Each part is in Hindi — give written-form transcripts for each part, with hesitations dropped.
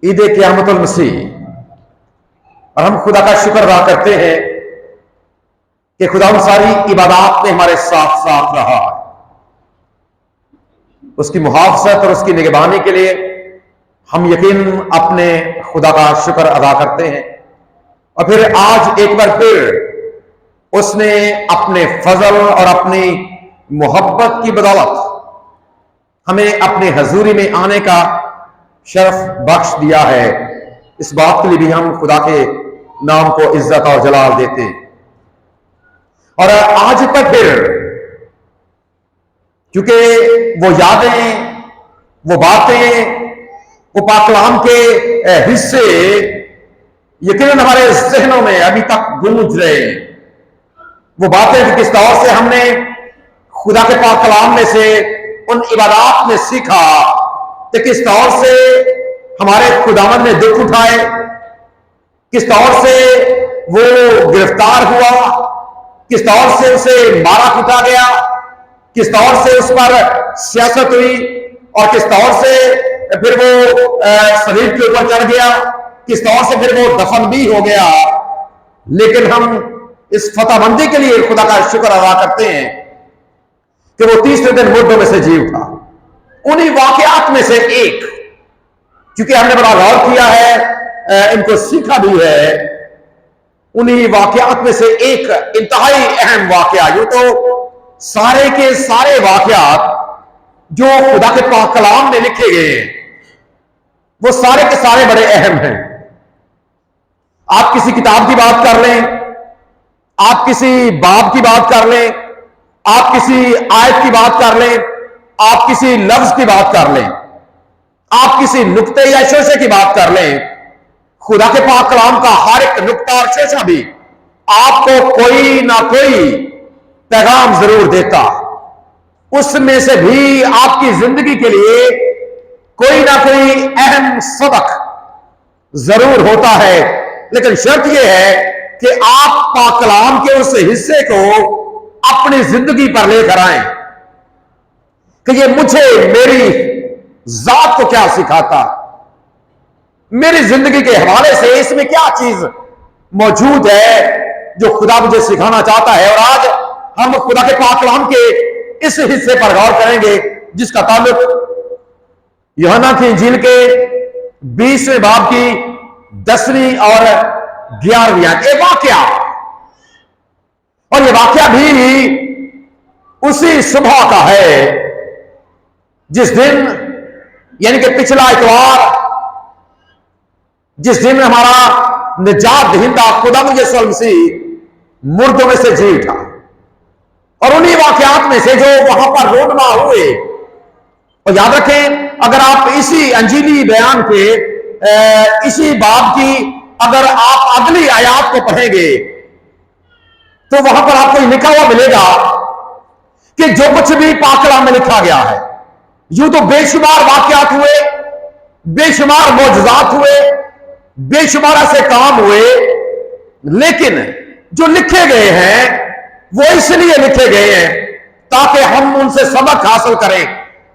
ईद क़यामतुल मसीह, और हम खुदा का शुक्र अदा करते हैं कि खुदा उन सारी इबादत में हमारे साथ साथ रहा। उसकी मुहाफ़ज़त और उसकी निगरानी के लिए हम यकीन अपने खुदा का शुक्र अदा करते हैं। और फिर आज एक बार फिर उसने अपने फजल और अपनी मोहब्बत की बदौलत हमें अपनी हजूरी में आने का शर्फ बख्श दिया है। इस बात के लिए भी हम खुदा के नाम को इज्जत और जलाल देते हैं। और आज पर फिर क्योंकि वो यादें, वो बातें, वो पाकलाम के हिस्से यकीनन हमारे जहनों में अभी तक गूंज रहे हैं। वो बातें कि किस तौर से हमने खुदा के पाकलाम में से उन इबादत में सीखा कि किस तौर से हमारे खुदावन ने दुख उठाए, किस तौर से वो गिरफ्तार हुआ, किस तौर से उसे मारा कूटा गया, किस तौर से उस पर सियासत हुई, और किस तौर से फिर वो शरीर के ऊपर चढ़ गया, किस तौर से फिर वो दफन भी हो गया। लेकिन हम इस फतहबंदी के लिए खुदा का शुक्र अदा करते हैं कि वो तीसरे दिन मुर्दों में से जी उठा। उन्हीं वाकयात में से एक, क्योंकि हमने बड़ा गौर किया है, इनको सीखा भी है, उन्हीं वाकयात में से एक इंतहाई अहम वाकया, यूं तो सारे के सारे वाकयात जो खुदा के पाक कलाम में लिखे गए हैं वो सारे के सारे बड़े अहम हैं। आप किसी किताब की बात कर लें, आप किसी बाब की बात कर लें, आप किसी आयत की बात कर लें, आप किसी लफ्ज की बात कर लें, आप किसी नुक्ते या शोशे की बात कर लें, खुदा के पाक कलाम का हर एक नुक्ता और शोशा भी आपको कोई ना कोई पैगाम जरूर देता। उसमें से भी आपकी जिंदगी के लिए कोई ना कोई अहम सबक जरूर होता है। लेकिन शर्त यह है कि आप पाक कलाम के उस हिस्से को अपनी जिंदगी पर लेकर आए कि ये मुझे मेरी जात को क्या सिखाता, मेरी जिंदगी के हवाले से इसमें क्या चीज मौजूद है जो खुदा मुझे सिखाना चाहता है। और आज हम खुदा के पाक कलाम के इस हिस्से पर गौर करेंगे जिसका ताल्लुक यूहन्ना की इंजील के 20वें बाब की 10वीं और 11वीं आयत। एक वाकया, और यह वाकया भी उसी सुबह का है जिस दिन, यानी कि पिछला इतवार, जिस दिन हमारा निजात दहिंदा खुदा यीशु मसीह मुर्दों में से जी उठा। और उन्हीं वाकयात में से जो वहां पर रोनमा हुए, और याद रखें, अगर आप इसी अंजीली बयान के इसी बाब की अगर आप अगली आयात को पढ़ेंगे तो वहां पर आपको लिखा हुआ मिलेगा कि जो कुछ भी पाक कलाम में लिखा गया है, यूं तो बेशुमार वाकयात हुए, बेशुमार मौजज़ात हुए, बेशुमार ऐसे काम हुए, लेकिन जो लिखे गए हैं वो इसलिए लिखे गए हैं ताकि हम उनसे सबक हासिल करें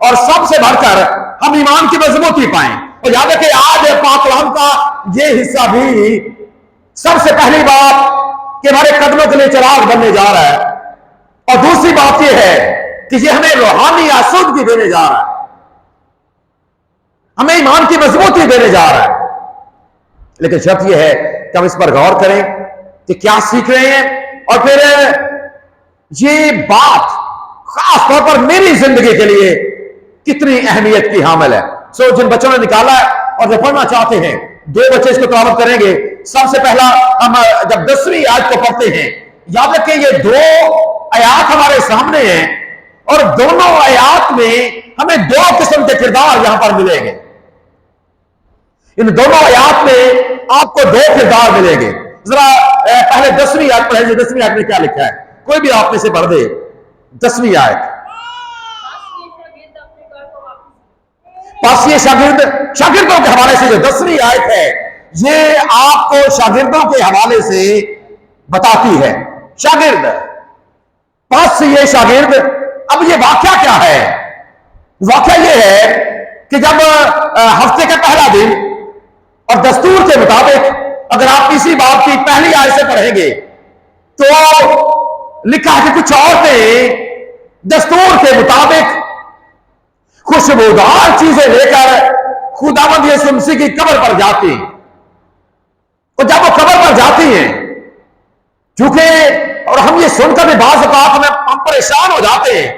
और सबसे बढ़कर हम ईमान की मजबूती पाएं। और याद रखें, आज पाक कलाम का ये हिस्सा भी सबसे पहली बात कि हमारे कदमों के लिए चिराग बनने जा रहा है, और दूसरी बात यह है कि ये हमें रूहानी आसूदगी देने जा रहा है, हमें ईमान की मजबूती देने जा रहा है। लेकिन शर्त यह है कि हम इस पर गौर करें कि क्या सीख रहे हैं, और फिर ये बात खास तौर पर मेरी जिंदगी के लिए कितनी अहमियत की हामिल है। जिन बच्चों ने निकाला है और जो पढ़ना चाहते हैं, 2 बच्चे इसको तिलावत करेंगे। सबसे पहला हम जब 10वीं आयत को पढ़ते हैं, याद रखें ये 2 आयात हमारे सामने हैं, और दोनों आयात में हमें 2 किस्म के किरदार यहां पर मिलेंगे। इन दोनों आयात में आपको 2 किरदार मिलेंगे। जरा पहले 10वीं आयत पढ़ेंगे। 10वीं आयत में क्या लिखा है, कोई भी आप में से पढ़ दे। 10वीं आयत, पास ये शागिर्दों के हवाले से जो 10वीं आयत है, ये आपको शागिर्दों के हवाले से बताती है। शागिर्द, पास ये शागिर्द। अब ये वाकया क्या है? वाकया ये है कि जब हफ्ते का पहला दिन और दस्तूर के मुताबिक अगर आप इसी बात की पहली आयत से पढ़ेंगे तो लिखा है कि कुछ औरतें दस्तूर के मुताबिक खुशबूदार चीजें लेकर खुदावंद यीशु मसीह की कब्र पर जाती, और जब वो कब्र पर जाती हैं, क्योंकि और हम ये सुनकर भी बात में हम परेशान हो जाते हैं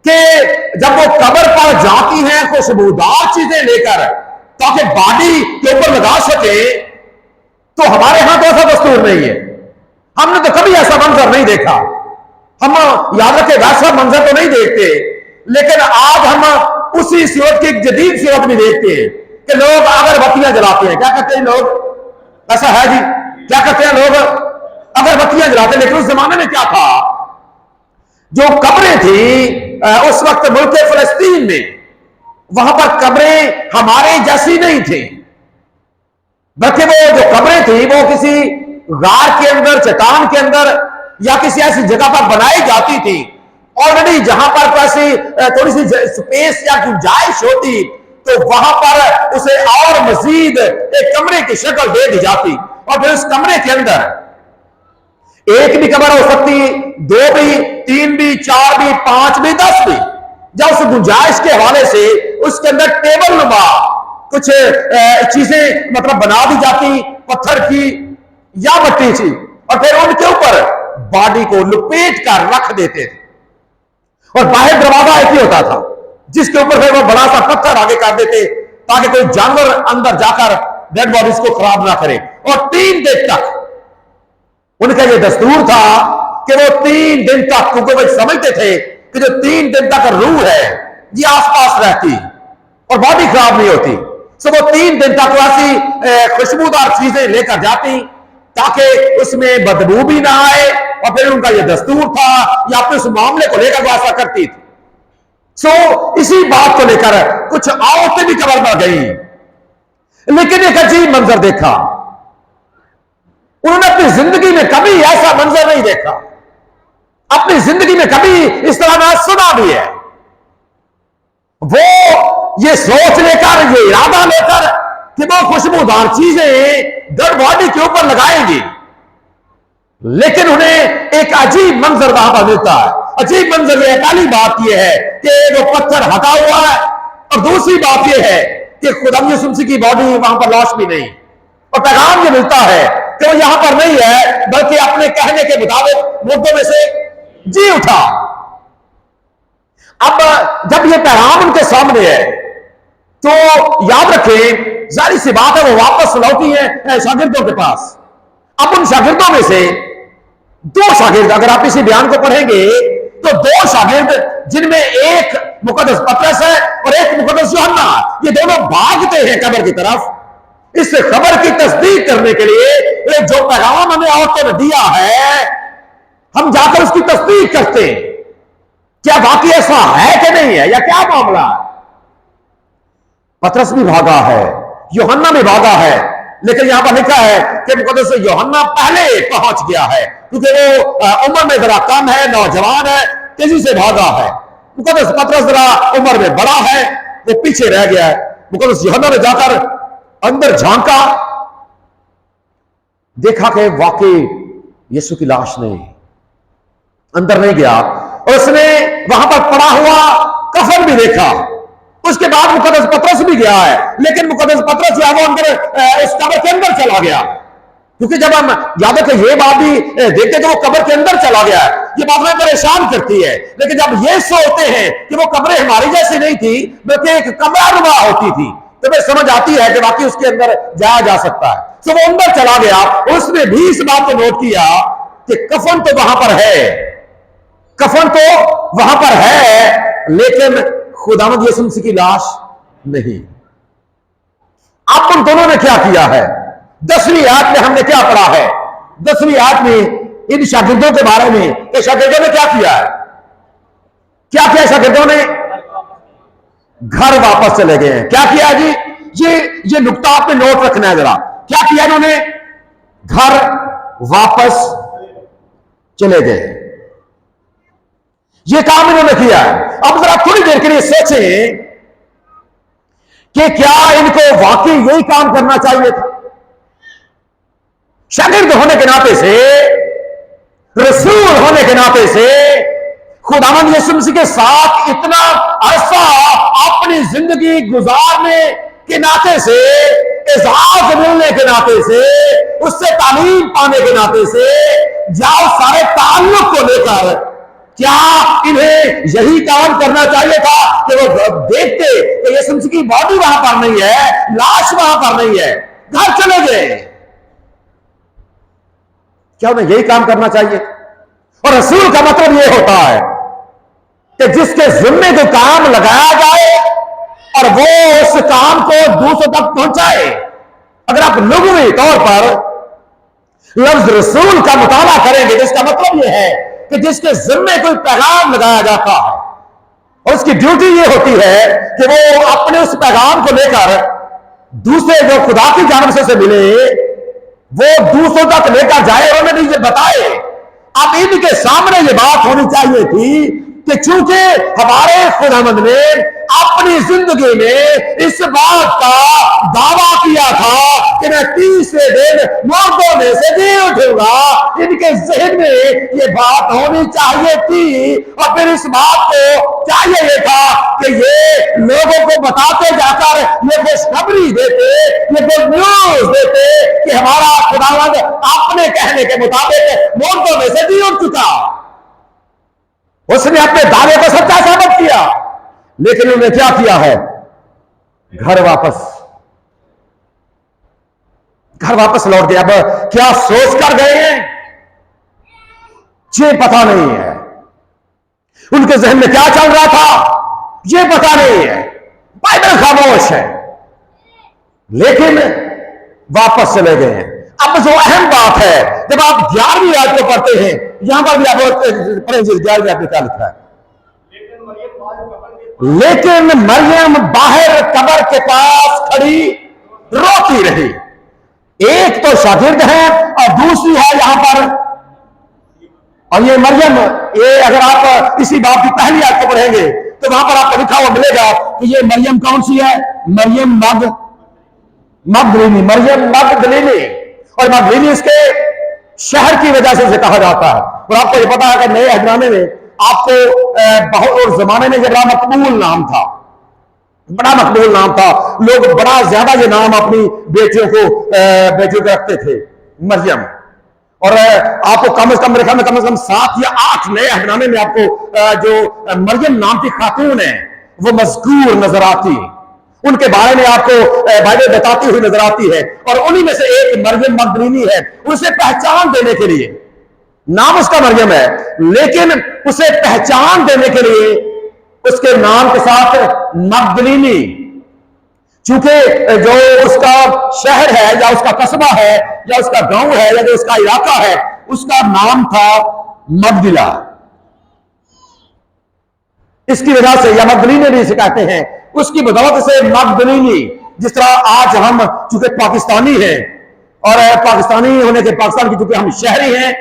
कि जब वो कब्र पर जाती हैं खुशबूदार चीजें लेकर ताकि बॉडी के ऊपर लगा सके, तो हमारे यहां तो ऐसा दस्तूर नहीं है। हमने तो कभी ऐसा मंजर नहीं देखा। हम याद रखें वैसा मंजर तो नहीं देखते, लेकिन आज हम उसी सूरत की एक जदीद सूरत में देखते हैं कि लोग अगरबत्तियां जलाते हैं। क्या कहते हैं लोग? ऐसा है जी, क्या कहते हैं लोग? अगरबत्तियां जलाते हैं। लेकिन उस जमाने में क्या था, जो कब्रें थी उस वक्त मुल्क फलस्तीन में, वहां पर कब्रें हमारे जैसी नहीं थी, बल्कि वो जो कब्रें थी वो किसी गार के अंदर, चट्टान के अंदर या किसी ऐसी जगह पर बनाई जाती थी। ऑलरेडी जहां पर ऐसी थोड़ी सी स्पेस या गुंजाइश होती तो वहां पर उसे और मजीद एक कमरे की शक्ल दे दी जाती, और फिर उस कमरे के अंदर एक भी कमरा हो सकती, दो भी, तीन भी, चार भी, पांच भी, 10 भी। जब उस गुंजाइश के हवाले से उसके अंदर टेबल नुमा कुछ चीजें मतलब बना दी जाती, पत्थर की या मट्टी की, और फिर उनके ऊपर बॉडी को लपेट कर रख देते थे। और बाहर दरवाजा एक ही होता था जिसके ऊपर फिर वो बड़ा सा पत्थर आगे कर देते ताकि कोई जानवर अंदर जाकर डेड बॉडीज को खराब ना करे। और 3 दिन तक उनका ये दस्तूर था कि वो 3 दिन तक, क्योंकि वो समझते थे कि जो 3 दिन तक रूह है ये आसपास रहती और बॉडी खराब नहीं होती, सो वो 3 दिन तक ऐसी खुशबूदार चीजें लेकर जाती ताकि उसमें बदबू भी ना आए। और फिर उनका यह दस्तूर था या अपने उस मामले को लेकर वो ऐसा करती थी। सो इसी बात को लेकर कुछ औरतें भी कब्र में गई, लेकिन एक अजीब मंजर देखा। उन्होंने अपनी जिंदगी में कभी ऐसा मंजर नहीं देखा, अपनी जिंदगी में कभी इस तरह ना सुना भी है। वो ये सोच लेकर, ये इरादा लेकर कि वो खुशबूदार चीजें डेड बॉडी के ऊपर लगाएंगी, लेकिन उन्हें एक अजीब मंजर वहां पर मिलता है। अजीब मंजर यह, पहली बात यह है कि वो पत्थर हटा हुआ है, और दूसरी बात यह है कि खुदा यीशु मसीह की बॉडी वहां पर लाश भी नहीं। और पैगाम ये मिलता है कि वो यहां पर नहीं है, बल्कि अपने कहने के मुताबिक मुर्दों में से जी उठा। अब जब ये पैगाम उनके सामने है तो याद रखें, जाहिर सी बात है वो वापस लौटी है शागिर्दों के पास। अब उन शागिर्दों में से 2 शागिर्द, अगर आप इसी बयान को पढ़ेंगे तो 2 शागिर्द, जिनमें एक मुकद्दस पतरस है और एक मुकद्दस यूहन्ना, ये दोनों भागते हैं कब्र की तरफ इस खबर की तस्दीक करने के लिए जो पैगाम हमें औरतों ने दिया है, हम जाकर उसकी तस्दीक करते हैं क्या वाकई ऐसा है कि नहीं है, या क्या मामला है। पतरस भी भागा है, यूहन्ना भी भागा है, लेकिन यहां पर लिखा है कि मुकद्दस यूहन्ना पहले पहुंच गया है, क्योंकि वो उम्र में जरा कम है, नौजवान है, तेजी से भागा है। मुकद्दस पतरस जरा उम्र में बड़ा है, वो पीछे रह गया है। मुकद्दस यूहन्ना ने जाकर अंदर झांका, देखा कि वाकई यीशु की लाश नहीं, अंदर नहीं गया, और उसने वहां पर पड़ा हुआ कफन भी देखा। उसके बाद मुकद्दस पतरस भी गया है, लेकिन मुकद्दस पतरस या वो अंदर इस कब्र के अंदर चला गया, क्योंकि जब हम याद है कि ये बात भी देखते तो वो कब्र के अंदर चला गया है। ये बात हमें परेशान करती है, लेकिन जब ये सोचते हैं कि वो कब्रें हमारी जैसी नहीं थी बल्कि एक कमरा नुमा होती थी, तो हमें समझ आती है कि बाकी उसके अंदर जाया जा सकता है। तो वो अंदर चला गया, उसने भी इस बात को नोट किया कि कफन तो वहां पर है, कफन तो वहां पर है, लेकिन खुदावंद यीशु मसीह की लाश नहीं। अब उन दोनों ने क्या किया है? 10वीं आयत में हमने क्या पढ़ा है? 10वीं आयत में इन शागिर्दों के बारे में कि शागिर्दों ने क्या किया है? क्या किया शागिर्दों ने? घर वापस चले गए हैं। क्या किया जी? ये नुक्ता आपने नोट रखना है जरा। क्या किया इन्होंने? घर वापस चले गए, ये काम इन्होंने किया है। अब जरा थोड़ी देर के लिए सोचें कि क्या इनको वाकई यही काम करना चाहिए था। शागिर्द होने के नाते से, रसूल होने के नाते से, खुदावंद यीशु मसीह के साथ इतना अरसा अपनी जिंदगी गुजारने के नाते से, इजाज़त मिलने के नाते से, उससे तालीम पाने के नाते से, या उस सारे ताल्लुक को लेकर क्या इन्हें यही काम करना चाहिए था कि वो देखते कि यीशु मसीह की बॉडी वहां पर नहीं है, लाश वहां पर नहीं है, घर चले गए। क्या उन्हें यही काम करना चाहिए? और रसूल का मतलब यह होता है कि जिसके जिम्मे को काम लगाया जाए और वो उस काम को दूसरों तक पहुंचाए। अगर आप लुग़वी तौर पर लफ्ज रसूल का मुताला करेंगे तो इसका मतलब यह है कि जिसके जिम्मे कोई पैगाम लगाया जाता है और उसकी ड्यूटी यह होती है कि वो अपने उस पैगाम को लेकर दूसरे जो खुदा की जानिब से मिले वो दूसरों तक लेकर जाए और उन्हें ये बताए। अब इनके सामने ये बात होनी चाहिए थी कि चूंकि हमारे खुदावंद ने अपनी जिंदगी में इस बात का दावा किया था कि मैं तीसरे दिन मुर्दों में से जी उठूंगा, इनके जहन में ये बात होनी चाहिए थी। और फिर इस बात को चाहिए ये था कि ये लोगों को बताते जाकर ये खुशखबरी देते, ये गुड न्यूज देते कि हमारा खुदावंद अपने कहने के मुताबिक मुर्दों में से जी उठ चुका। उसने अपने दावे को सच्चा साबित किया, लेकिन उन्होंने क्या किया है? घर वापस लौट गए। अब क्या सोच कर गए हैं ये पता नहीं है, उनके जहन में क्या चल रहा था ये पता नहीं है। बाइबल खामोश है, लेकिन वापस चले गए हैं। अब जो अहम बात है, जब आप 11वीं आयत को पढ़ते हैं, यहां पर भी आप 11वीं आयत में क्या लिखा है? लेकिन मरियम बाहर कब्र के पास खड़ी रोती रही। एक तो शागिर्द है और दूसरी है यहां पर, और ये मरियम, ये अगर आप इसी बात की पहली आयत को पढ़ेंगे तो वहां पर आपको लिखा हुआ मिलेगा कि ये मरियम कौन सी है? मरियम मगदलीनी, मरियम मगदलीनी। और मगदलीनी इसके शहर की वजह से कहा जाता है। और आपको ये पता है कि नए अहदनामे में आपको बहुत और जमाने में ये बड़ा मकबूल नाम था, बड़ा मकबूल नाम था। लोग बड़ा ज्यादा ये नाम अपनी बेटियों को रखते थे, मरियम। और आपको कम से कम 7 या 8 नए अहदनामे में आपको जो मरियम नाम की खातून है वो मज़कूर नजर आती, उनके बारे में आपको बाइबल बताती हुई नजर आती है। और उन्हीं में से एक मरियम मगदलीनी है। उसे पहचान देने के लिए, नाम उसका मरियम है, लेकिन उसे पहचान देने के लिए उसके नाम के साथ मगदलीनी, चूंकि जो उसका शहर है या उसका कस्बा है या उसका गांव है या जो उसका इलाका है, उसका नाम था मगदला। इसकी वजह से या मगदलीनी भी इसे कहते हैं, उसकी बदौलत से मगदलीनी, जिस तरह आज हम चूंकि पाकिस्तानी हैं और पाकिस्तानी होने के पाकिस्तान की चूंकि हम शहरी हैं,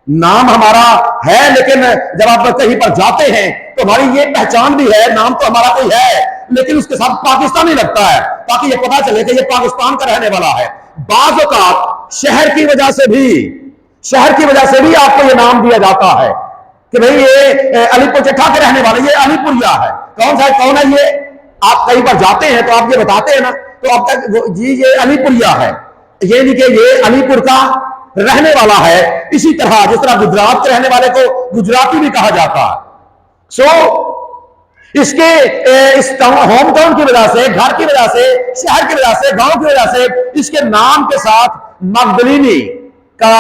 नाम हमारा है, लेकिन जब आप कहीं पर जाते हैं तो हमारी ये पहचान भी है, नाम तो हमारा कोई है लेकिन उसके साथ पाकिस्तानी लगता है, ताकि ये पता चले कि ये पाकिस्तान का रहने वाला है। बाज़ औक़ात शहर की वजह से भी आपको ये नाम दिया जाता है कि भाई ये अलीपुर चट्टा के रहने वाले, ये अलीपुरिया है। कौन है ये? आप कहीं पर जाते हैं तो आप ये बताते हैं ना, तो अब तक जी ये अलीपुरिया है, ये नहीं कि ये अलीपुर का रहने वाला है। इसी तरह जिस तरह गुजरात के रहने वाले को गुजराती भी कहा जाता है। इसके इस होम टाउन की वजह से, घर की वजह से, शहर की वजह से, गांव की वजह से इसके नाम के साथ मगदलीनी का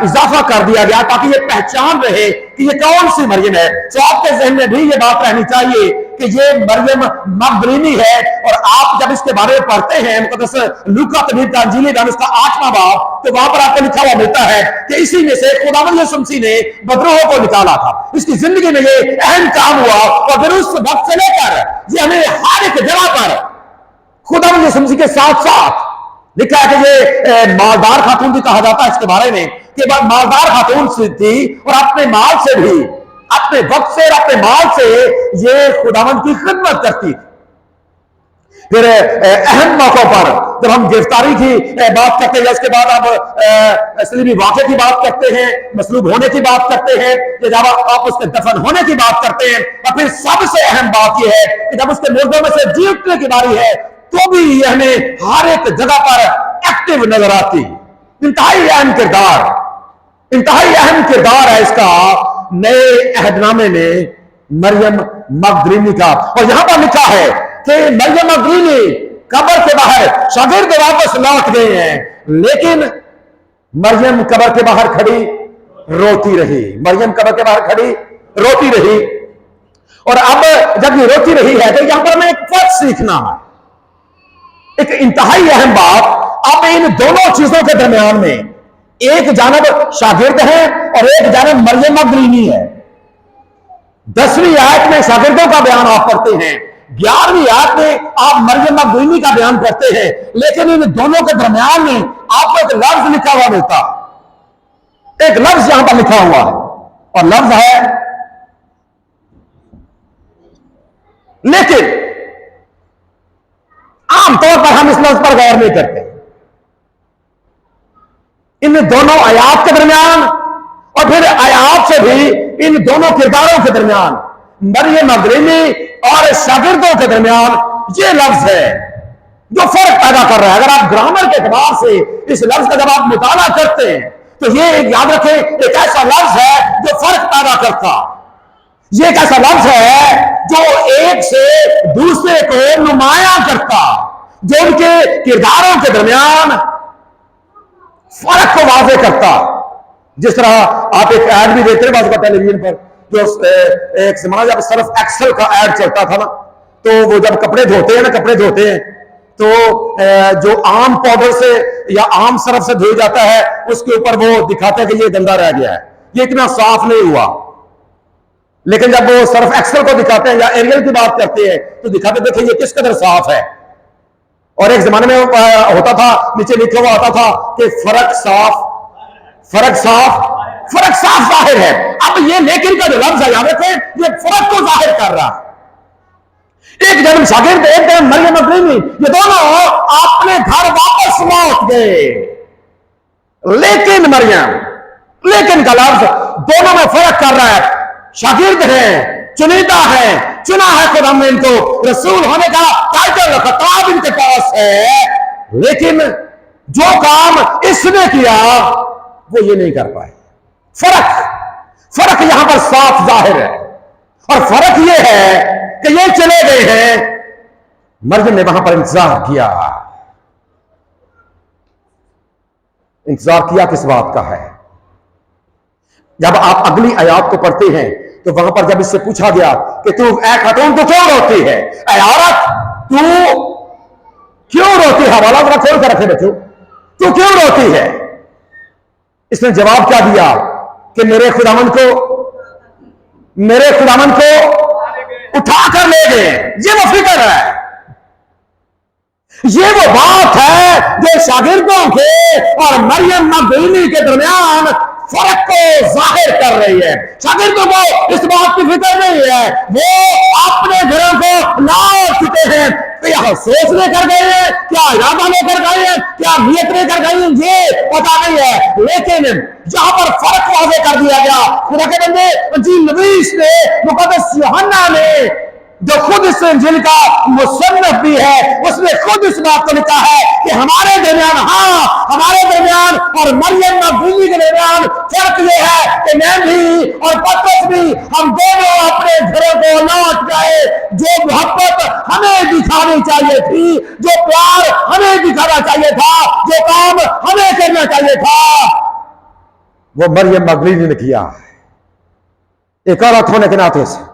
इजाफा कर दिया गया ताकि ये पहचान रहे कि ये कौन सी मरियम है। तो आपके जहन में भी ये बात रहनी चाहिए कि ये मरियम मगदलीनी है। और आप जब इसके बारे में पढ़ते हैं मुकद्दस लूका तबीब का इंजील उसका 8वां बाब, तो वहां पर आपको लिखा हुआ मिलता है कि इसी में से खुदावंद यीशु मसीह ने बदरूहों को निकाला था। इसकी जिंदगी में ये अहम काम हुआ और फिर उस वक्त से लेकर ये हमें हर एक जगह पर खुदावंद यीशु मसीह के साथ साथ लिखा है कि ये मालदार खातून भी कहा जाता है इसके बारे में कि मालदार खातून थी और अपने माल से भी, अपने वक्त से और अपने माल से ये खुदावंद की खिदमत करती थी। फिर अहम मौकों पर जब हम गिरफ्तारी की बात करते हैं, उसके बाद आप सलीबी वाक़े की बात करते हैं, मसलूब होने की बात करते हैं, जब आप उसके दफन होने की बात करते हैं, और फिर सबसे अहम बात यह है कि जब उसके मुर्दों में से जी उठने की बारी है, तो भी यह हमें हर एक जगह पर एक्टिव नजर आती। इंतहाई अहम किरदार, इंतहाई अहम किरदार है इसका नए अहदनामे में मरियम मगदलीनी का। और यहां पर लिखा है कि मरियम मगदलीनी कब्र के बाहर, शागिर्द वापस लौट गए हैं, लेकिन मरियम कब्र के बाहर खड़ी रोती रही। मरियम कब्र के बाहर खड़ी रोती रही। और अब जब ये रोती रही है तो यहां पर हमें एक फर्क सीखना है, एक इंतहाई अहम बात। अब इन दोनों चीजों के दरमियान में एक जानब शागिर्द है और एक जानब मरियम मगदलीनी है। 10वीं आयत में शागिर्दों का बयान आप पढ़ते हैं, 11वीं आयत में आप मरियम मगदलीनी का बयान करते हैं, लेकिन इन दोनों के दरमियान में आपको एक लफ्ज लिखा हुआ मिलता, एक लफ्ज यहां पर लिखा हुआ है, और लफ्ज है लेकिन। आमतौर पर हम इस लफ्ज पर गौर नहीं करते। इन दोनों आयात के दरमियान और फिर आयात से भी इन दोनों किरदारों के दरमियान, मरियम मगदलीनी और शागिर्दों के दरमियान ये लफ्ज है जो फर्क पैदा कर रहा है। अगर आप ग्रामर के एतबार से इस लफ्ज का जब आप मुताला करते हैं तो ये याद रखें, एक ऐसा लफ्ज है जो फर्क पैदा करता, ये एक ऐसा लफ्ज है जो एक से दूसरे को नुमाया करता, जो उनके किरदारों के दरमियान फर्क को वाज़ेह करता। जिस तरह आप एक ऐड भी देते हैं बाज़ टेलीविजन पर, जो एक जमाना जब सर्फ एक्सेल का ऐड चलता था ना, तो वो जब कपड़े धोते हैं ना, कपड़े धोते हैं तो जो आम पाउडर से या आम सर्फ से धोया जाता है उसके ऊपर वो दिखाते हैं कि ये गंदा रह गया है, ये इतना साफ नहीं हुआ। लेकिन जब वो सर्फ एक्सेल को दिखाते हैं या एरियल की बात करते हैं तो दिखाते देखिए ये किस कदर साफ है। और एक जमाने में होता था, नीचे लिखा हुआ आता था कि फर्क साफ, फर्क साफ, फर्क साफ जाहिर है। अब ये लेकिन का जो लफ्ज है याद रखें, ये फर्क को जाहिर कर रहा है। एक जन्म शागिर्द, एक जन्म मरियम मगदलीनी, ये दोनों अपने घर वापस लौट गए, लेकिन मरियम, लेकिन का लफ्ज दोनों में फर्क कर रहा है। शागिर्द है, चुनिंदा है, चुना है खुदा ने इनको, रसूल होने का टाइटल खिताब इनके पास है, लेकिन जो काम इसने किया वो ये नहीं कर पाए। फर्क यहां पर साफ जाहिर है। और फर्क ये है कि ये चले गए हैं, मरियम ने वहां पर इंतजार किया। इंतजार किया किस बात का है? जब आप अगली आयत को पढ़ते हैं तो वहां पर जब इससे पूछा गया कि तू ऐ खातून तू क्यों रोती है, ऐ औरत तू क्यों रोती है, हवाला जरा खोल कर रखे बच्चों, तू क्यों रोती है? इसने जवाब क्या दिया कि मेरे खुदावंद को उठा कर ले गए। ये वो फिक्र है, ये वो बात है जो शागिर्दों के और मरियम मगदलीनी के दरमियान फर्क को जाहिर कर रही है। शागिर्दों को इस बात की फिक्र नहीं है, वो अपने घरों को लौट चुके हैं। क्या सोच लेकर गए हैं, क्या इरादा लेकर गए हैं, क्या नियत लेकर गए हैं, ये पता नहीं है, लेकिन जहां पर फर्क वाज़ेह कर दिया गया। खुदा के बंदे इंजील नवीस ने, मुकद्दस यूहन्ना ने, जो खुद इस इंजील का मुसन्निफ भी है, उसने खुद इस बात को लिखा है कि हमारे दरमियान, हाँ हमारे दरमियान और मरियम मगदलीनी के दरमियान फर्क ये है कि मैं भी और पतरस भी, हम दोनों अपने घरों को लौट गए। जो मोहब्बत हमें दिखानी चाहिए थी, जो प्यार हमें दिखाना चाहिए था, जो काम हमें करना चाहिए था, वो मरियम मगदलीनी ने किया। एक औरत होने के नाते से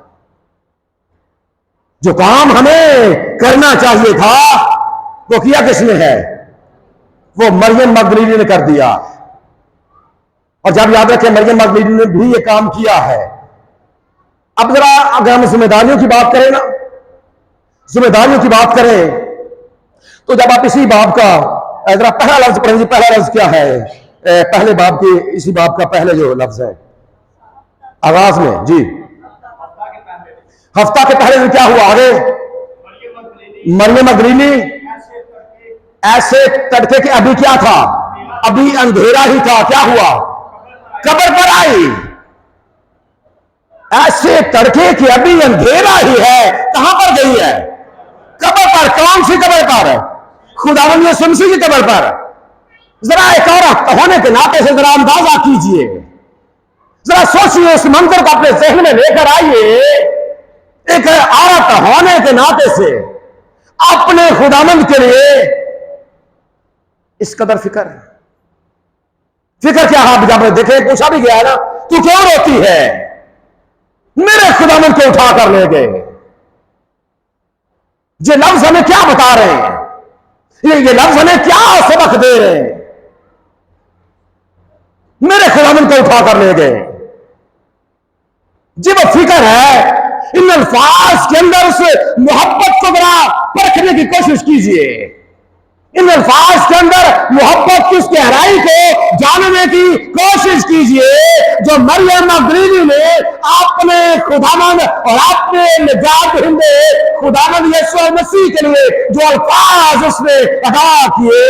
जो काम हमें करना चाहिए था वो किया किसने है? वो मरियम मगदलीनी ने कर दिया। और जब याद रखें मरियम मगदलीनी ने भी ये काम किया है। अब जरा अगर हम जिम्मेदारियों की बात करें ना, जिम्मेदारियों की बात करें तो जब आप इसी बाब का जरा पहला लफ्ज पढ़ेंगे, पहला लफ्ज क्या है? पहले बाब के, इसी बाब का पहले जो लफ्ज है आगाज में, जी हफ्ता के पहले दिन क्या हुआ? आगे मरियम मगदलीनी ऐसे तड़के के अभी क्या था, अभी अंधेरा ही था, क्या हुआ, कब्र पर आई। ऐसे तड़के के अभी अंधेरा ही है, कहां पर गई है, कब्र पर। कौन सी कब्र पर, खुदावंद यीशु मसीह की कब्र पर। जरा एक औरत होने के नाते से जरा अंदाजा कीजिए, जरा सोचिए, उस मंजर को अपने जहन में लेकर आइए। एक औरत होने के नाते से अपने खुदावंद के लिए इस कदर फिक्र क्या है। जब देखे पूछा भी गया ना, तू क्यों रोती है, मेरे खुदावंद को उठा कर ले गए। ये लफ्ज हमें क्या बता रहे हैं, ये लफ्ज हमें क्या सबक दे रहे हैं। मेरे खुदावंद को उठा कर ले गए। जी वो फिक्र है, इन अल्फाज के अंदर उस मोहब्बत को जरा परखने की कोशिश कीजिए। इन अल्फाज के अंदर मोहब्बत की उस गहराई को जानने की कोशिश कीजिए जो मरियम मगदलीनी ने अपने खुदावंद और अपने निजात दहिंदे खुदावंद यीशु मसीह के लिए जो अल्फाज उसने अदा किए,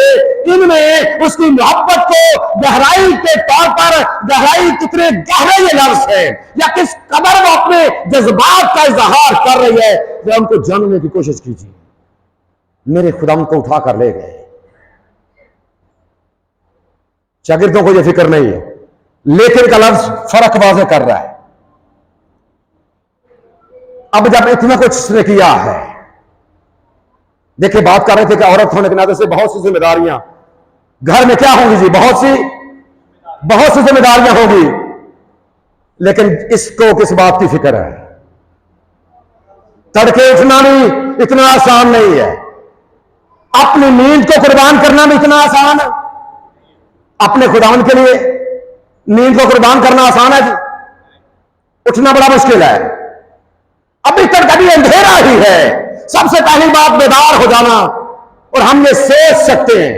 इनमें उसकी मोहब्बत को गहराई के तौर पर, गहराई कितने गहरे ये लफ्ज है या किस कदर वो अपने जज्बात का इजहार कर रही है, जरा उनको जानने की कोशिश कीजिए। मेरे खुदावंद को उठा कर ले गए। शागिर्दों को यह फिक्र नहीं है, लेकिन का लफ्ज फर्क वाज़ेह कर रहा है। अब जब इतना कुछ उसने किया है, देखिए बात कर रहे थे कि औरत होने के नाते से बहुत सी जिम्मेदारियां घर में क्या होंगी जी, बहुत सी जिम्मेदारियां होंगी, लेकिन इसको किस बात की फिक्र है। तड़के उठना भी इतना आसान नहीं है, अपनी नींद को कुर्बान करना भी इतना आसान है। अपने खुदावंद के लिए नींद को कुर्बान करना आसान है जी, उठना बड़ा मुश्किल है। अभी तक कभी अंधेरा ही है। सबसे पहली बात बेदार हो जाना, और हम ये सोच सकते हैं,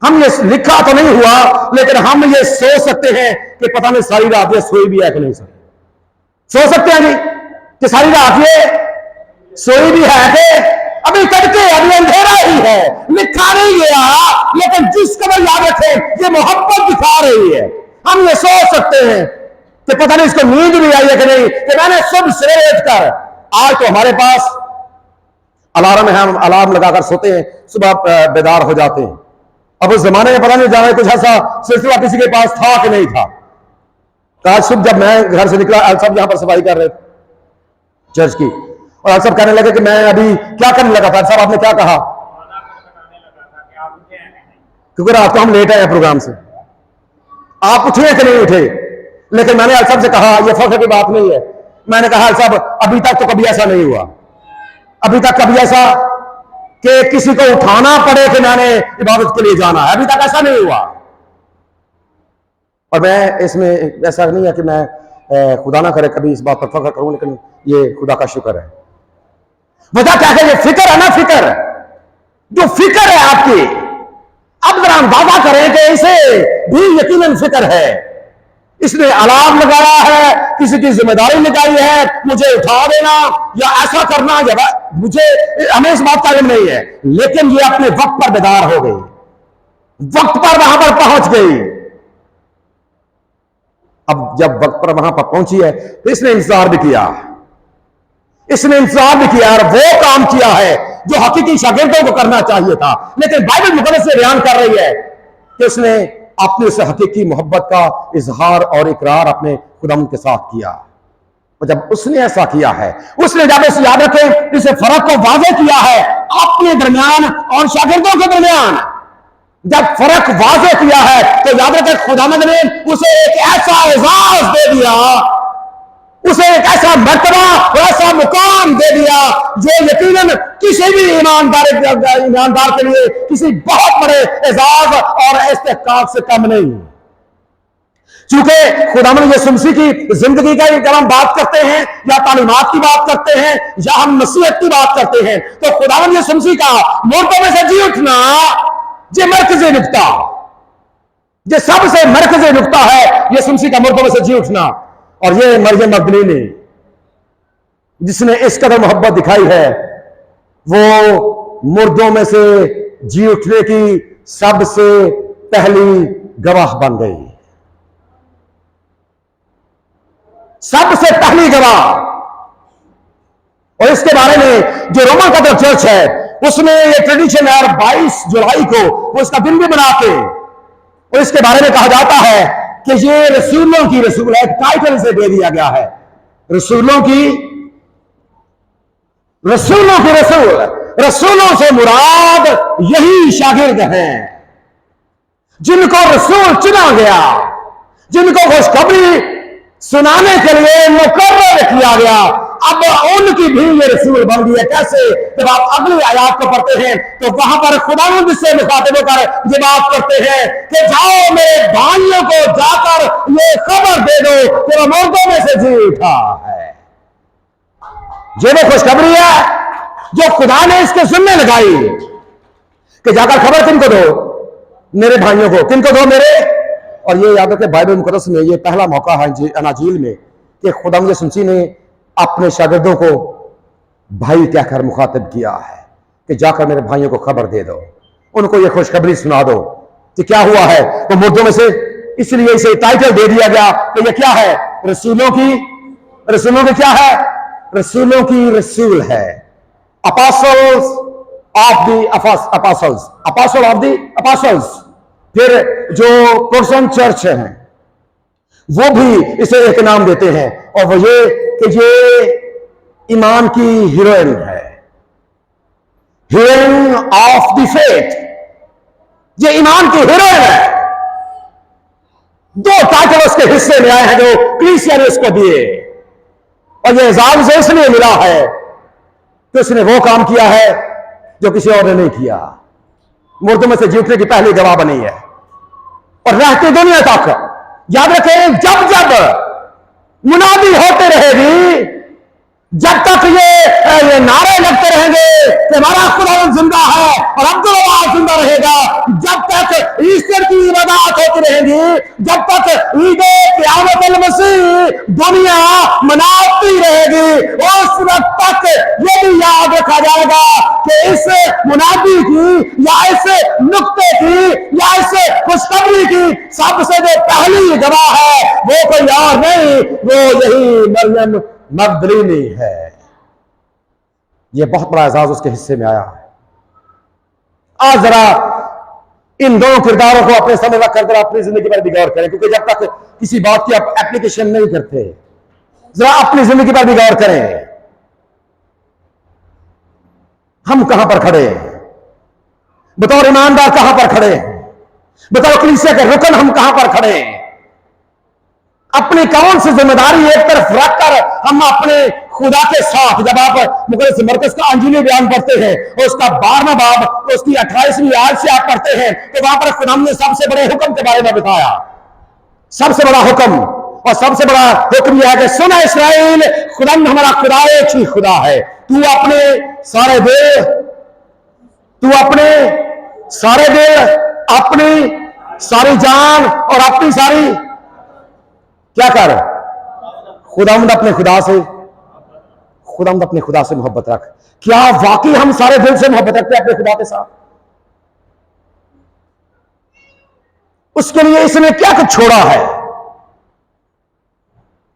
हम ये लिखा तो नहीं हुआ लेकिन हम ये सोच सकते हैं कि पता नहीं सारी रात ये सोई भी है कि नहीं सोई। सोच सकते हैं जी कि सारी रात ये सोई भी है कि अभी तड़के, अभी अंधेरा ही है, लिखा नहीं गया, लेकिन जिस कदर याद रखें ये मोहब्बत दिखा रही है। हम ये सोच सकते हैं कि पता नहीं इसको नींद भी आई है कि नहीं, कि मैंने सुबह से उठकर, आज तो हमारे पास अलार्म है, हम अलार्म लगाकर सोते हैं, सुबह बेदार हो जाते हैं। अब उस जमाने में पता नहीं जाना कुछ ऐसा सिलसिला किसी के पास था कि नहीं था। आज सुबह जब मैं घर से निकला, सब यहां पर सफाई कर रहे थे चर्च की, और आप सब कहने लगे कि मैं अभी क्या करने लगा था। साहब आपने क्या कहा, क्योंकि रात को हम लेट आए प्रोग्राम से, आप उठे कि नहीं उठे। लेकिन मैंने अलसाब से कहा यह फख्र की बात नहीं है, मैंने कहा अलसाब अभी तक तो कभी ऐसा नहीं हुआ, अभी तक कभी ऐसा कि किसी को उठाना पड़े कि मैंने इबादत के लिए जाना है, अभी तक ऐसा नहीं हुआ। और मैं इसमें ऐसा नहीं है कि मैं खुदा ना करे कभी इस बात पर फख्र करूं, लेकिन ये खुदा का शुक्र है। वजह क्या है, ये फिक्र है ना, फिक्र जो फिक्र है आपकी, अब जरा अंदाजा करें कि इसे भी यकीनन फिक्र है। इसने अलार्म लगाया है, किसी की जिम्मेदारी निकाली है, मुझे उठा देना या ऐसा करना, या मुझे हमें इस बात का इल्म नहीं है, लेकिन ये अपने वक्त पर बेदार हो गई, वक्त पर वहां पर पहुंच गई। अब जब वक्त पर वहां पर पहुंची है तो इसने इंतजार भी किया, इसने इंतजार भी किया और वो काम किया है जो हकीकी शागिर्दों को करना चाहिए था। लेकिन बाइबल मुकद्दस से बयान कर रही है कि उसने अपने उस हकीकी मोहब्बत का इजहार और इकरार अपने खुदावंद के साथ किया। और जब उसने ऐसा किया है, उसने जब इस याद रखें इस फर्क को वाज़ेह किया है अपने दरमियान और शागिर्दों के दरमियान, जब फर्क वाज़ेह किया है तो याद रखें खुदावंद ने उसे एक ऐसा एजाज दे दिया, उसे एक ऐसा मर्तबा और ऐसा मुकाम दे दिया जो यकीनन किसी भी ईमानदार के लिए किसी बहुत बड़े एजाज और इस्तेहकाक से कम नहीं। चूंकि खुदावंद यीशु मसीह की जिंदगी का जब हम बात करते हैं या तालीमात की बात करते हैं या हम नसीहत की बात करते हैं, तो खुदावंद यीशु मसीह का मुर्दों में से जी उठना ये मरकज़ी नुक्ता, ये सबसे मरकज़ी नुक्ता है यीशु मसीह का मुर्दों में से जी उठना। और ये मरियम मगदलीनी जिसने इस कदर मोहब्बत दिखाई है, वो मुर्दों में से जी उठने की सबसे पहली गवाह बन गई, सबसे पहली गवाह। और इसके बारे में जो रोमन कैथोलिक चर्च है उसमें ये ट्रेडिशन है, और 22 जुलाई को वो इसका दिन भी बनाते, और इसके बारे में कहा जाता है कि ये रसूलों की रसूल है, टाइटल से दे दिया गया है, रसूलों की रसूल। रसूलों से मुराद यही शागिर्द हैं जिनको रसूल चुना गया, जिनको खुशखबरी सुनाने के लिए मुकर्रर किया गया। अब उनकी भी ये रसूल बन गई है। कैसे? जब आप अगली आयत को पढ़ते हैं तो वहां पर खुदावंद से मुखातिब होकर ये बात करते हैं कि जाओ मेरे भाइयों को जाकर ये खबर दे दो कि वो मुर्दों में से जी उठा है। ये वो खुशखबरी है जो खुदा ने इसके जिम्मे लगाई कि जाकर खबर किनको दो? मेरे भाइयों को। किनको दो? मेरे। और ये याद रखें, बाइबल मुकद्दस में ये पहला मौका है अनाजील में कि खुदा यीशु ने अपने शागिर्दों को भाई कहकर मुखातिब किया है कि जाकर मेरे भाइयों को खबर दे दो, उनको ये खुशखबरी सुना दो कि क्या हुआ है वो मुर्दों में से। इसलिए इसे टाइटल दे दिया गया कि ये क्या है? रसूलों की क्या है? रसूलों की रसूल है। apostles of the apostle of the apostles। फिर जो प्रोटेस्टेंट चर्च हैं वो भी इसे एक नाम देते हैं, और वो ये कि ये ईमान की हीरोइन है, हीरोइन ऑफ द फेथ। ये ईमान की हीरोइन है। दो टाइटल उसके हिस्से में आए हैं जो कलीसिया ने उसको दिए, और ये एजाज उसे इसलिए मिला है कि उसने वो काम किया है जो किसी और ने नहीं किया। मुर्दों में से जीतने की पहली गवाह बनी है, और रहते दुनिया तक। याद रखें, जब जब मुनादी होते रहेगी, जब तक ये नारे लगते रहेंगे कि हमारा खुदावंद जिंदा है और अब्दुल वहाब जिंदा रहेगा, जब तक ईस्टर की इबादत होती रहेगी, जब तक ईद क़यामत मसीह दुनिया मनाती रहेगी, उस वक्त तक ये भी याद रखा जाएगा कि इस मुनादी की या इस नुक्ते की या इस खुशखबरी की सबसे जो पहली गवाह है वो कोई और नहीं, वो यही मरियम मगदलीनी है। यह बहुत बड़ा एजाज उसके हिस्से में आया है। आज जरा इन दोनों किरदारों को अपने सामने रख कर अपनी जिंदगी पर भी गौर करें, क्योंकि जब तक किसी बात की आप एप्लीकेशन नहीं करते, जरा अपनी जिंदगी पर भी गौर करें। हम कहां पर खड़े हैं? बतौर ईमानदार कहां पर खड़े हैं? बतौर कलीसिया के रुकन हम कहां पर खड़े हैं? अपनी कौन सी जिम्मेदारी एक तरफ रखकर हम अपने खुदा के साथ, जब आप मुकद्दस मरकज का अंजीली बयान पढ़ते हैं और उसका 12वां बाब उसकी 28वीं आयत से आप पढ़ते हैं तो वहां पर खुदा ने सबसे बड़े हुक्म के बारे में बताया। सबसे बड़ा हुक्म, और सबसे बड़ा हुक्म यह है कि सुना इस्राएल, खुदा हमारा खुदा एक ही खुदा है। तू अपने सारे दिल, अपनी सारी जान और अपनी सारी क्या कर? खुदावंद अपने खुदा से मोहब्बत रख। क्या वाकई हम सारे दिल से मोहब्बत रखते हैं अपने खुदा के साथ? उसके लिए इसने क्या कुछ छोड़ा है?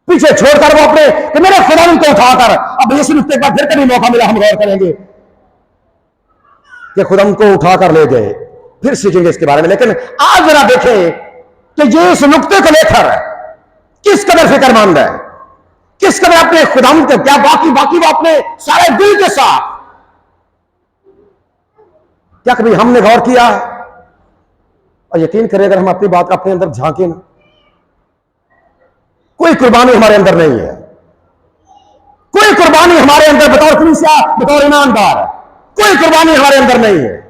पीछे छोड़कर वो अपने कि मेरे खुदावंद को उठाकर, अब इस नुक्ते पर फिर कभी मौका मिला हम गौर करेंगे कि खुदावंद को उठाकर ले गए, फिर सीखेंगे इसके बारे में। लेकिन आज जरा देखें कि ये इस नुक्ते को लेकर किस कदर फिक्रमंद है, किस कदर अपने खुदावंद को, क्या बाकी वो अपने सारे दिल के साथ, क्या कभी हमने गौर किया? और यकीन करें अगर हम अपनी बात अपने अंदर झांकें ना, कोई कुर्बानी हमारे अंदर नहीं है, कोई कुर्बानी हमारे अंदर बतौर कलीसिया, बतौर ईमानदार, कोई कुर्बानी हमारे अंदर नहीं है।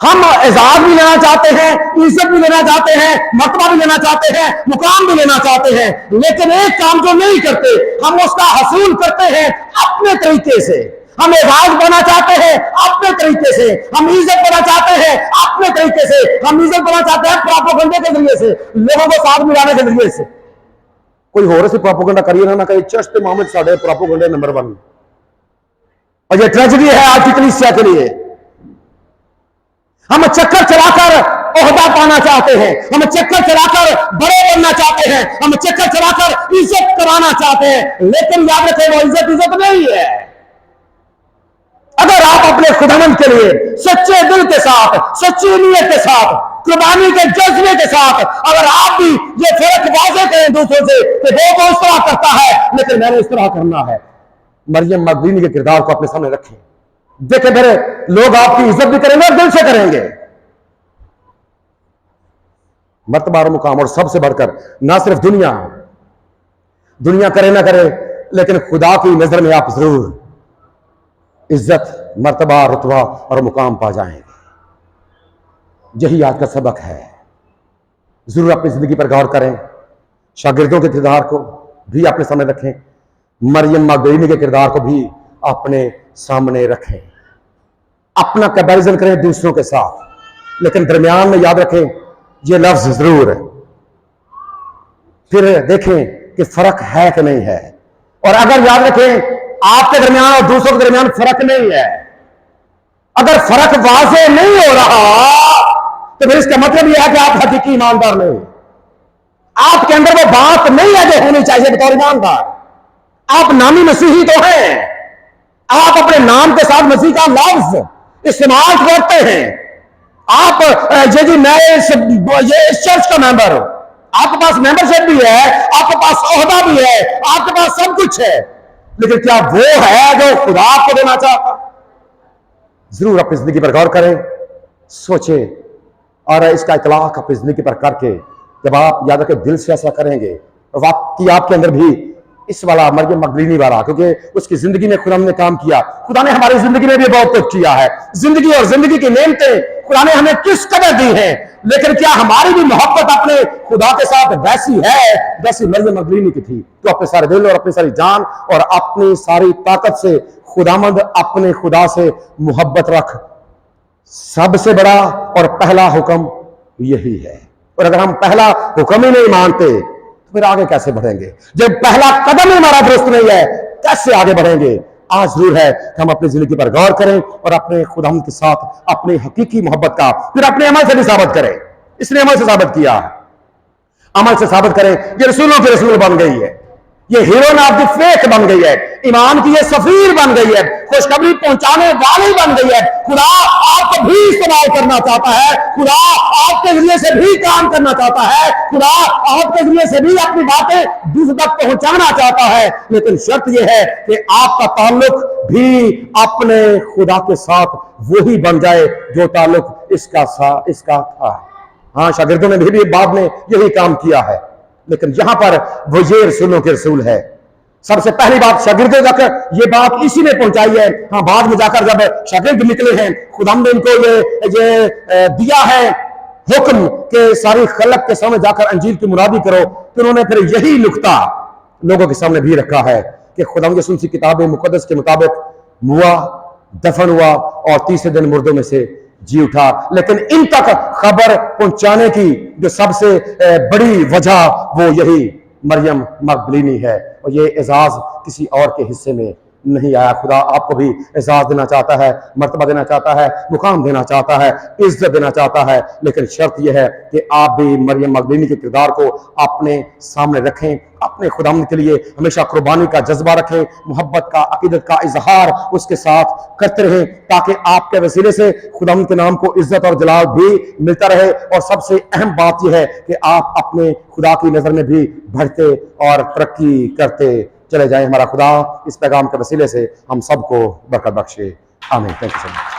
हम एजाज भी लेना चाहते हैं, इज्जत भी लेना चाहते हैं, मर्तबा भी लेना चाहते हैं, मुकाम भी लेना चाहते हैं, लेकिन एक काम जो नहीं करते, हम उसका हसूल करते हैं अपने तरीके से। हम एजाज बना चाहते हैं अपने तरीके से, हम इज्जत बना चाहते हैं अपने तरीके से, हम इज्जत बना चाहते हैं प्रोपेगेंडा के जरिए से, लोगों को साथ मिलाने के जरिए से। कोई होर से प्रोपेगेंडा करिए ना कहे चर्च पे मोहम्मद साडे प्रोपेगेंडा नंबर 1। और ये ट्रेजेडी है आज की कलीसिया के लिए। हम चक्कर चलाकर ओहदा पाना चाहते हैं, हम चक्कर चलाकर बड़े बनना चाहते हैं, हम चक्कर चलाकर इज्जत कराना चाहते हैं, लेकिन याद रखें वो इज्जत नहीं है। अगर आप अपने खुदावंद के लिए सच्चे दिल के साथ, सच्ची नीयत के साथ, कुर्बानी के जज्बे के साथ अगर आप भी ये फर्क वाज़ेह करें दूसरों से कि वो तो इस तरह करता है लेकिन मैंने इस तरह करना है, मरियम मगदलीनी के किरदार को अपने सामने रखें। देखें मेरे लोग आपकी इज्जत भी करेंगे और दिल से करेंगे। मर्तबा और मुकाम, और सबसे बढ़कर ना सिर्फ दुनिया करे ना करे, लेकिन खुदा की नजर में आप जरूर इज्जत, मर्तबा, रुतबा और मुकाम पा जाएंगे। यही आज का सबक है। जरूर अपनी जिंदगी पर गौर करें, शागिर्दों के किरदार को भी अपने सामने रखें, मरियम मगदलीनी के किरदार को भी अपने सामने रखें। अपना कंपैरिजन करें दूसरों के साथ, लेकिन दरमियान में याद रखें ये लफ्ज जरूर है। फिर देखें कि फर्क है कि नहीं है, और अगर याद रखें आपके दरमियान और दूसरों के दरमियान फर्क नहीं है, अगर फर्क वाज़ेह नहीं हो रहा तो फिर इसका मतलब यह है कि आप हकीकी ईमानदार नहीं, आपके अंदर वो बात नहीं है जो होनी चाहिए बतौर ईमानदार। आप नामी मसीही तो हैं, आप अपने नाम के साथ मसीह का लफ्ज इस्तेमाल करते हैं। आप जी मैं इस चर्च का मेंबर हूं, आपके पास मेंबरशिप भी है, आपके पास ओहदा भी है, आपके पास सब कुछ है, लेकिन क्या वो है जो खुदा आपको देना चाहता? जरूर अपनी जिंदगी पर गौर करें, सोचें, और इसका इतलाक अपनी जिंदगी पर करके जब आप याद रखें दिल से ऐसा करेंगे वाकई आपके अंदर भी इस वाला मरियम मगदलीनी वाला, क्योंकि उसकी जिंदगी में खुदा ने काम किया। खुदा ने हमारी जिंदगी में भी बहुत कुछ किया है। जिंदगी और जिंदगी की नेमतें खुदा ने हमें किस कदर दी हैं, लेकिन क्या हमारी भी मोहब्बत अपने खुदा के साथ वैसी है जैसी मरियम मगदलीनी की थी? तो अपने सारे दिल और अपनी सारी जान और अपनी सारी ताकत से खुदामंद अपने खुदा से मोहब्बत रख। सबसे बड़ा और पहला हुक्म यही है, और अगर हम पहला हुक्म ही नहीं मानते तो फिर आगे कैसे बढ़ेंगे? जब पहला कदम ही हमारा दुरुस्त नहीं है, कैसे आगे बढ़ेंगे? आज जरूर है कि हम अपनी जिंदगी पर गौर करें और अपने खुदावंद के साथ अपनी हकीकी मोहब्बत का फिर अपने अमल से भी साबित करें। इसने अमल से साबित किया, अमल से साबित करें। ये रसूलों के रसूल बन गई है, ये हीरो ऑफ द फेथ बन गई है, ईमान की ये सफीर बन गई है, खुशखबरी पहुंचाने वाली बन गई है। खुदा आपको भी इस्तेमाल करना चाहता है, खुदा आपके जरिए से भी काम करना चाहता है, खुदा आपके जरिए से भी अपनी बातें दूसरों तक पहुंचाना चाहता है, लेकिन शर्त यह है कि आपका ताल्लुक भी अपने खुदा के साथ वही बन जाए जो ताल्लुक इसका था। हाँ, शागिर्दों ने भी बाद में यही काम किया है, लेकिन यहां पर वो ये रसूलों के रसूल है। सबसे पहली बात शागिर्दों तक ये बात इसी ने पहुंचाई है। हाँ, बाद में जाकर जब शागिर्द निकले हैं, खुदा ने इनको ये दिया है हुक्म के सारी खलक के सामने जाकर अंजील की मुरादी करो, तो उन्होंने फिर यही नुक्ता लोगों के सामने भी रखा है कि खुदा की सुनसी किताब मुकद्दस के मुताबिक मुआ, दफन हुआ और तीसरे दिन मुर्दों में से जी उठा। लेकिन इन तक खबर पहुंचाने की जो सबसे बड़ी वजह वो यही मरियम मगदलीनी है, और ये एजाज किसी और के हिस्से में नहीं आया। खुदा आपको भी एजाज देना चाहता है, मर्तबा देना चाहता है, मुकाम देना चाहता है, इज्जत देना चाहता है, लेकिन शर्त यह है कि आप भी मरियम मगदलीनी के किरदार को अपने सामने रखें, अपने खुदावंद के लिए हमेशा कुर्बानी का जज्बा रखें, मोहब्बत का, अकीदत का इजहार उसके साथ करते रहें, ताकि आपके वसीले से खुदावंद के नाम को इज्जत और जलाल भी मिलता रहे। और सबसे अहम बात यह है कि आप अपने खुदा की नजर में भी बढ़ते और तरक्की करते चले जाएं। हमारा खुदा इस पैगाम के वसीले से हम सबको बरकत बख्शे। आमीन। Thank you so much.